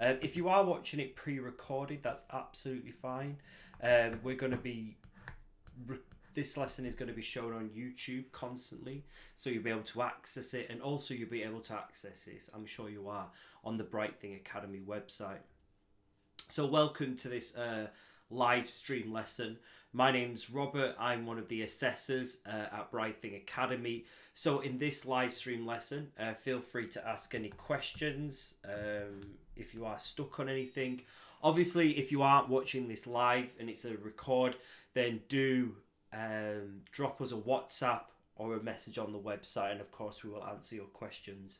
If you are watching it pre-recorded, that's absolutely fine. We're going to be this lesson is going to be shown on YouTube constantly, so you'll be able to access it, and also you'll be able to access this, I'm sure you are, on the Bright Thing Academy website. So welcome to this live stream lesson. My name's Robert. I'm one of the assessors at Bright Thing Academy. So in this live stream lesson, feel free to ask any questions if you are stuck on anything. Obviously, if you aren't watching this live and it's a record, then do drop us a WhatsApp or a message on the website, and of course we will answer your questions.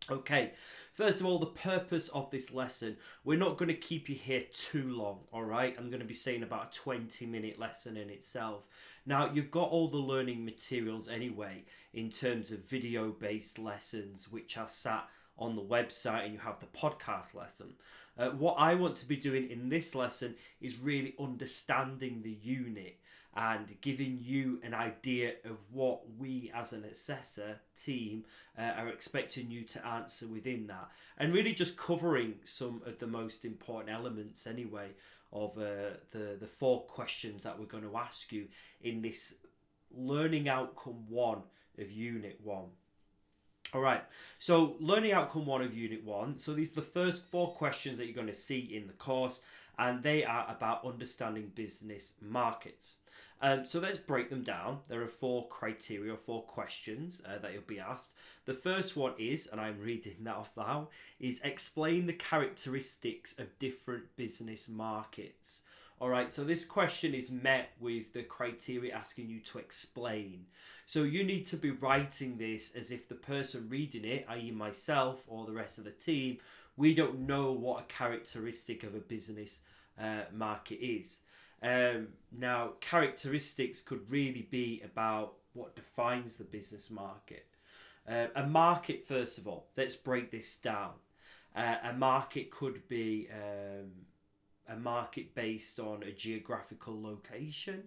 Okay, first of all, the purpose of this lesson, we're not going to keep you here too long, all right? I'm going to be saying about a 20-minute lesson in itself. Now, you've got all the learning materials anyway in terms of video-based lessons which are sat on the website, and you have the podcast lesson. What I want to be doing in this lesson is really understanding the unit and giving you an idea of what we as an assessor team are expecting you to answer within that, and really just covering some of the most important elements anyway of the 4 questions that we're going to ask you in this learning outcome 1 of unit 1. All right, so learning outcome 1 of unit 1. So these are the first 4 questions that you're going to see in the course, and they are about understanding business markets. So let's break them down. There are 4 criteria, 4 questions that you'll be asked. The first one is, and I'm reading that off now, is explain the characteristics of different business markets. All right, so this question is met with the criteria asking you to explain. So you need to be writing this as if the person reading it, i.e. myself or the rest of the team, we don't know what a characteristic of a business market is. Now, characteristics could really be about what defines the business market. A market, first of all, let's break this down. A market could be a market based on a geographical location.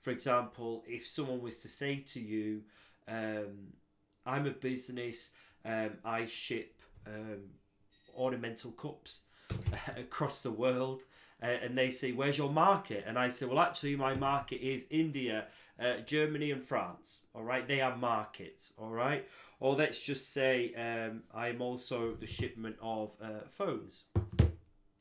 For example, if someone was to say to you, I'm a business, I ship ornamental cups across the world, and they say, where's your market? And I say, well, actually my market is India, Germany and France. All right, they are markets. All right, or let's just say I'm also the shipment of phones.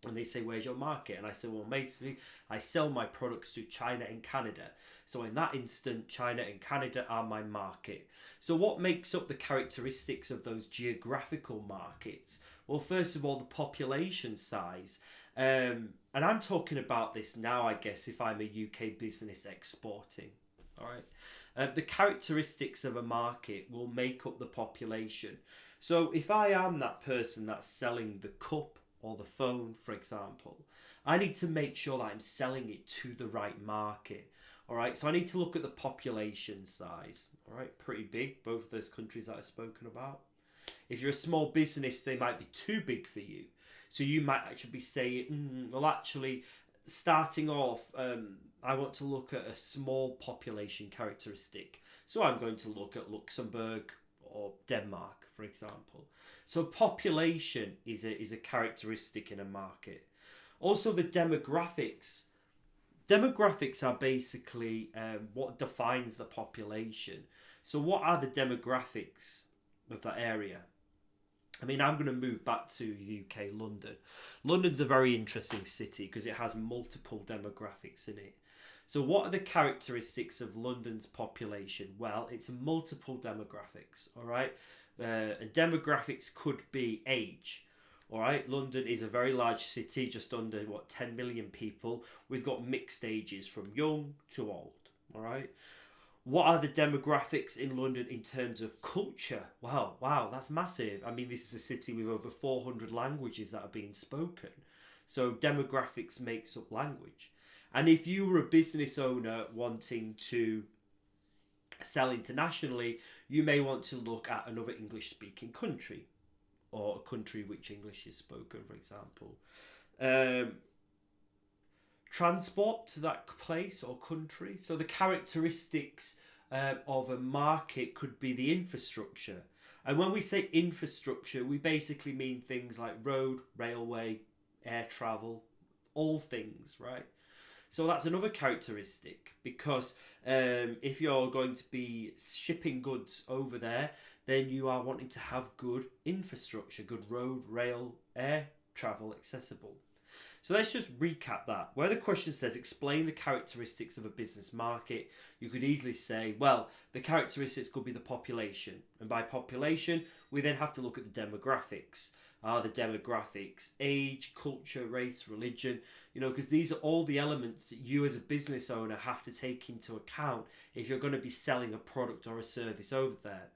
And they say, where's your market? And I say, well, basically, I sell my products to China and Canada. So in that instant, China and Canada are my market. So what makes up the characteristics of those geographical markets? Well, first of all, the population size. And I'm talking about this now, I guess, if I'm a UK business exporting. All right. The characteristics of a market will make up the population. So if I am that person that's selling the cup or the phone, for example, I need to make sure that I'm selling it to the right market. All right, so I need to look at the population size. All right, pretty big, both of those countries that I've spoken about. If you're a small business, they might be too big for you. So you might actually be saying, well, actually, starting off, I want to look at a small population characteristic. So I'm going to look at Luxembourg or Denmark, for example. So population is a characteristic in a market. Also, the demographics. Demographics are basically what defines the population. So what are the demographics of that area? I mean, I'm going to move back to UK, London. London's a very interesting city because it has multiple demographics in it. So what are the characteristics of London's population? Well, it's multiple demographics, all right? Demographics could be age. All right, London is a very large city, just under 10 million people. We've got mixed ages from young to old. All right, what are the demographics in London in terms of culture? Wow, that's massive. I mean, this is a city with over 400 languages that are being spoken. So demographics makes up language. And if you were a business owner wanting to sell internationally, you may want to look at another English-speaking country, or a country which English is spoken, for example. Transport to that place or country. So the characteristics of a market could be the infrastructure. And when we say infrastructure, we basically mean things like road, railway, air travel, all things, right? So that's another characteristic, because if you're going to be shipping goods over there, then you are wanting to have good infrastructure, good road, rail, air travel accessible. So let's just recap that. Where the question says, explain the characteristics of a business market, you could easily say, well, the characteristics could be the population. And by population, we then have to look at the demographics. Are the demographics age, culture, race, religion? Because these are all the elements that you as a business owner have to take into account if you're going to be selling a product or a service over there.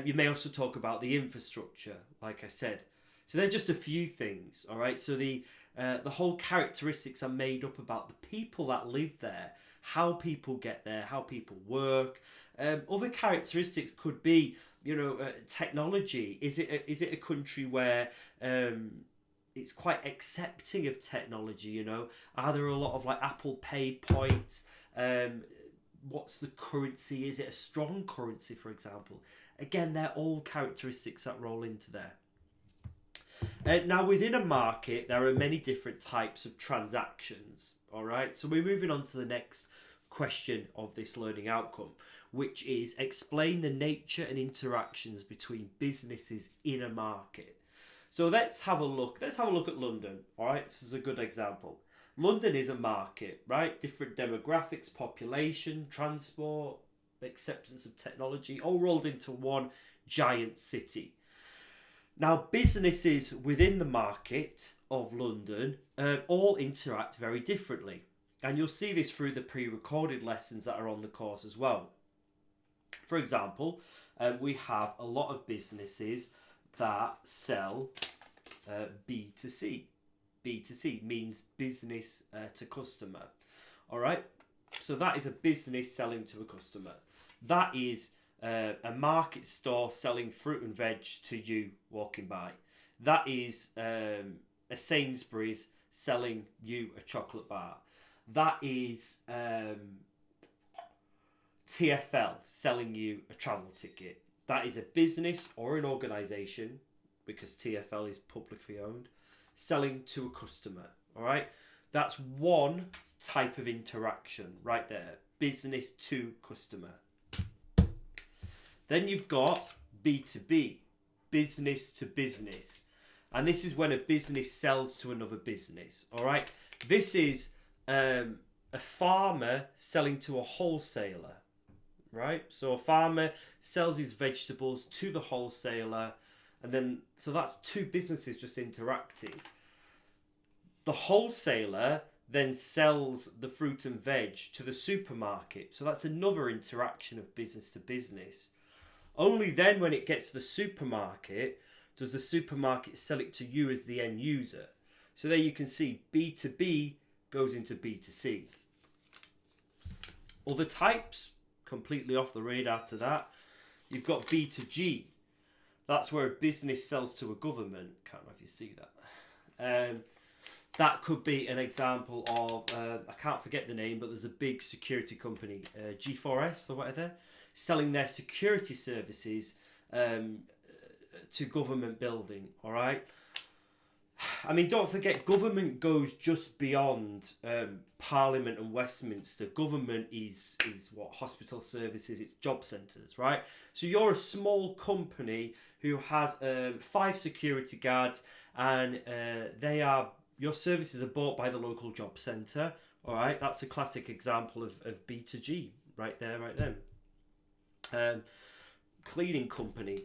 You may also talk about the infrastructure, like I said. So they're just a few things, all right? So the whole characteristics are made up about the people that live there, how people get there, how people work. Other characteristics could be, technology. Is it a country where it's quite accepting of technology? Are there a lot of like Apple Pay points? What's the currency? Is it a strong currency, for example? Again, they're all characteristics that roll into there. Now, within a market, there are many different types of transactions. All right, so we're moving on to the next question of this learning outcome, which is explain the nature and interactions between businesses in a market. So let's have a look. Let's have a look at London. All right, this is a good example. London is a market, right? Different demographics, population, transport, acceptance of technology, all rolled into one giant city. Now, businesses within the market of London all interact very differently. And you'll see this through the pre-recorded lessons that are on the course as well. For example, we have a lot of businesses that sell B2C. B2C means business to customer. All right? So that is a business selling to a customer. That is a market store selling fruit and veg to you walking by. That is a Sainsbury's selling you a chocolate bar. That is TfL selling you a travel ticket. That is a business or an organisation, because TfL is publicly owned, selling to a customer. All right, that's one type of interaction right there, business to customer. Then you've got B2B, business to business. And this is when a business sells to another business. All right. This is a farmer selling to a wholesaler. Right. So a farmer sells his vegetables to the wholesaler. And then, so that's two businesses just interacting. The wholesaler then sells the fruit and veg to the supermarket. So that's another interaction of business to business. Only then, when it gets to the supermarket, does the supermarket sell it to you as the end user. So there you can see B2B goes into B2C. Other types, completely off the radar to that. You've got B2G. That's where a business sells to a government. Can't know if you see that. That could be an example of, I can't forget the name, but there's a big security company, G4S or whatever, selling their security services to government building, all right? I mean, don't forget, government goes just beyond Parliament and Westminster. Government is what? Hospital services, it's job centres, right? So you're a small company who has 5 security guards, and your services are bought by the local job centre, all right? That's a classic example of B2G right there, right then. Cleaning company,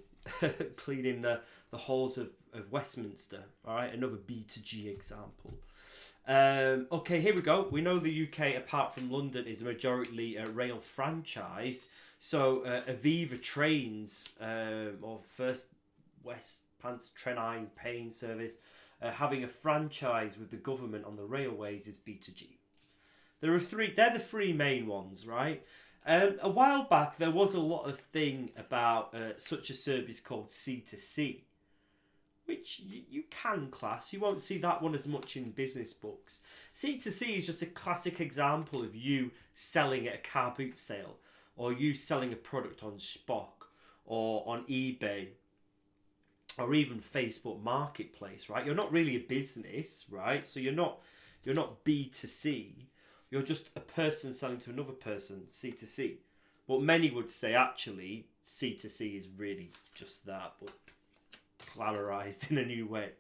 cleaning the halls of Westminster, all right, another B2G example. Okay, here we go. We know the UK, apart from London, is majority rail franchised. So Aviva Trains, or First West Pants Trenine Payne Service, having a franchise with the government on the railways is B2G. They're the three main ones, right? A while back, there was a lot of thing about such a service called C2C, which you can class. You won't see that one as much in business books. C2C is just a classic example of you selling at a car boot sale, or you selling a product on Spock or on eBay, or even Facebook Marketplace, right? You're not really a business, right? So you're not B2C. You're just a person selling to another person, C2C. But many would say actually C2C is really just that, but glamorized in a new way.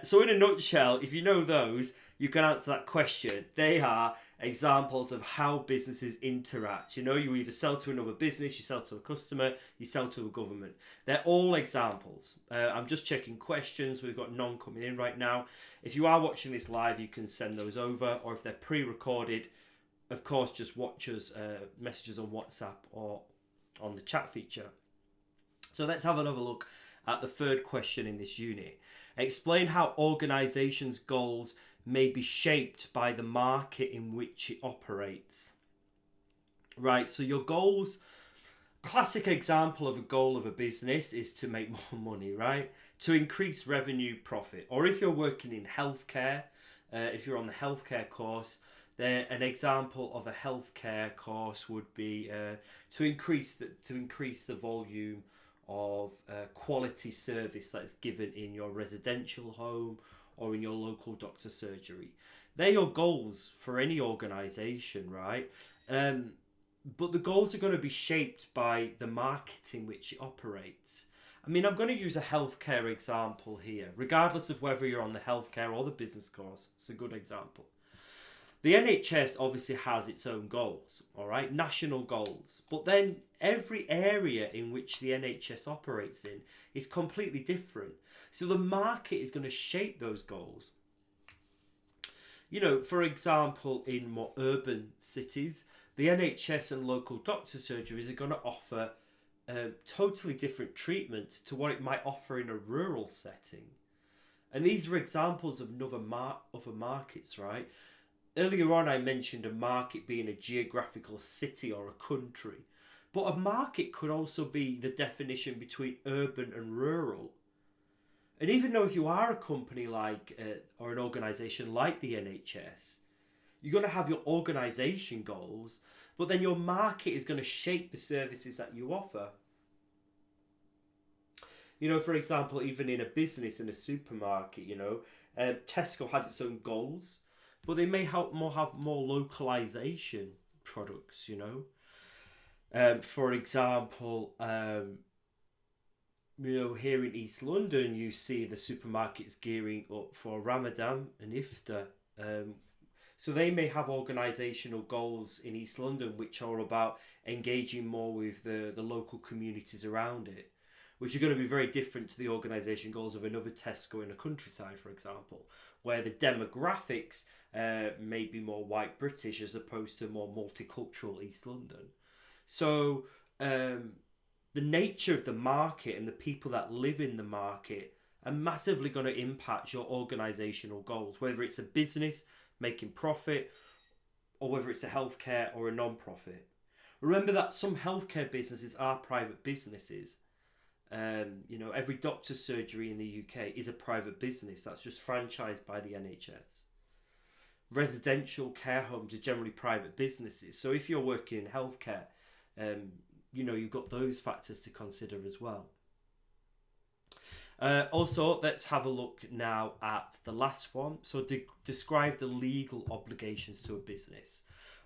So in a nutshell, if you know those, you can answer that question. They are examples of how businesses interact. You know, you either sell to another business, you sell to a customer, you sell to a government. They're all examples. I'm just checking questions. We've got none coming in right now. If you are watching this live, you can send those over, or if they're pre-recorded, of course, just watch us, messages on WhatsApp or on the chat feature. So let's have another look at the third question in this unit. Explain how organizations' goals may be shaped by the market in which it operates. Right, so your goals, classic example of a goal of a business is to make more money, right? To increase revenue, profit. Or if you're working in healthcare, if you're on the healthcare course, then an example of a healthcare course would be to increase the volume of quality service that's given in your residential home or in your local doctor surgery. They're your goals for any organisation, right? But the goals are going to be shaped by the market in which it operates. I mean, I'm going to use a healthcare example here, regardless of whether you're on the healthcare or the business course. It's a good example. The NHS obviously has its own goals, all right, national goals. But then every area in which the NHS operates in is completely different. So the market is going to shape those goals. You know, for example, in more urban cities, the NHS and local doctor surgeries are going to offer totally different treatments to what it might offer in a rural setting. And these are examples of other markets, right? Earlier on, I mentioned a market being a geographical city or a country. But a market could also be the definition between urban and rural. And even though if you are a company like, or an organisation like the NHS, you're going to have your organisation goals, but then your market is going to shape the services that you offer. You know, for example, even in a business, in a supermarket, you know, Tesco has its own goals, but they may have more localization products, you know. For example, you know, here in East London, you see the supermarkets gearing up for Ramadan and Iftar. So they may have organisational goals in East London which are about engaging more with the local communities around it, which are going to be very different to the organisation goals of another Tesco in a countryside, for example, where the demographics may be more white British as opposed to more multicultural East London. So the nature of the market and the people that live in the market are massively going to impact your organisational goals, whether it's a business making profit or whether it's a healthcare or a non-profit. Remember that some healthcare businesses are private businesses. You know, every doctor's surgery in the UK is a private business that's just franchised by the NHS. Residential care homes are generally private businesses. So if you're working in healthcare, you know, you've got those factors to consider as well. Also, let's have a look now at the last one. So describe the legal obligations to a business.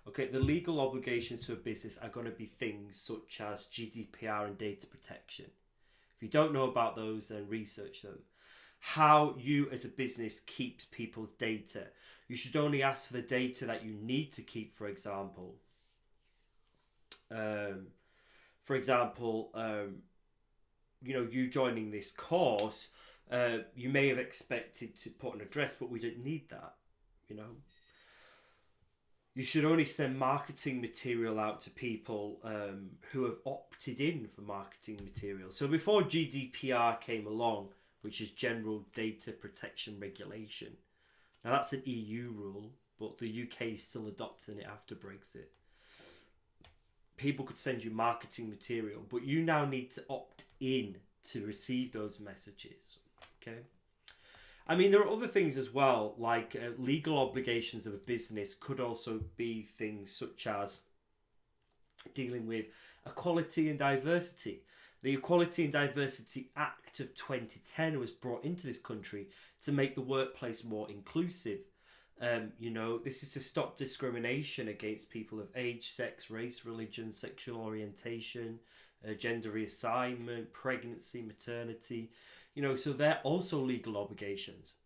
Okay, the legal obligations to a business are going to be things such as GDPR and data protection. If you don't know about those, then research them. How you as a business keeps people's data. You should only ask for the data that you need to keep, for example. You know, you joining this course, you may have expected to put an address, but we didn't need that, you know. You should only send marketing material out to people who have opted in for marketing material. So before GDPR came along, which is General Data Protection Regulation, now that's an EU rule, but the UK is still adopting it after Brexit. People could send you marketing material, but you now need to opt in to receive those messages. Okay. I mean, there are other things as well, like legal obligations of a business could also be things such as dealing with equality and diversity. The Equality and Diversity Act of 2010 was brought into this country to make the workplace more inclusive. This is to stop discrimination against people of age, sex, race, religion, sexual orientation, gender reassignment, pregnancy, maternity. So they're also legal obligations.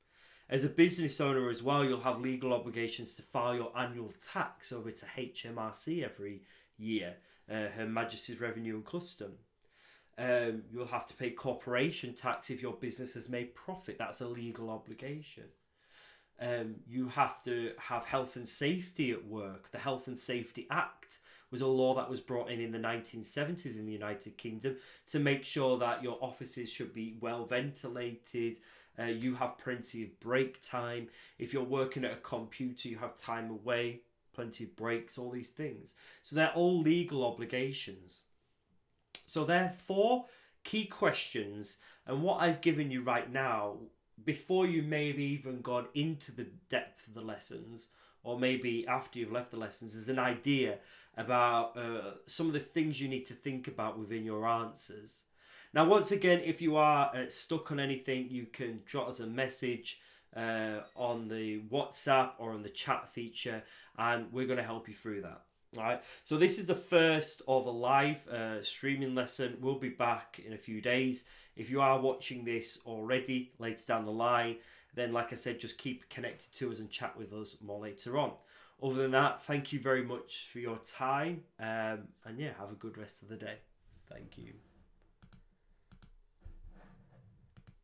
As a business owner as well, you'll have legal obligations to file your annual tax over to HMRC every year, Her Majesty's Revenue and Custom. You'll have to pay corporation tax if your business has made profit. That's a legal obligation. You have to have health and safety at work. The Health and Safety Act was a law that was brought in the 1970s in the United Kingdom to make sure that your offices should be well ventilated. You have plenty of break time. If you're working at a computer, you have time away, plenty of breaks, all these things. So they're all legal obligations. So there are 4 key questions, and what I've given you right now, before you may have even gone into the depth of the lessons, or maybe after you've left the lessons, is an idea about some of the things you need to think about within your answers. Now, once again, if you are stuck on anything, you can drop us a message on the WhatsApp or on the chat feature, and we're going to help you through that. All right. So this is the first of a live streaming lesson. We'll be back in a few days. If you are watching this already later down the line, then like I said, just keep connected to us and chat with us more later on. Other than that, thank you very much for your time. And yeah, have a good rest of the day. Thank you.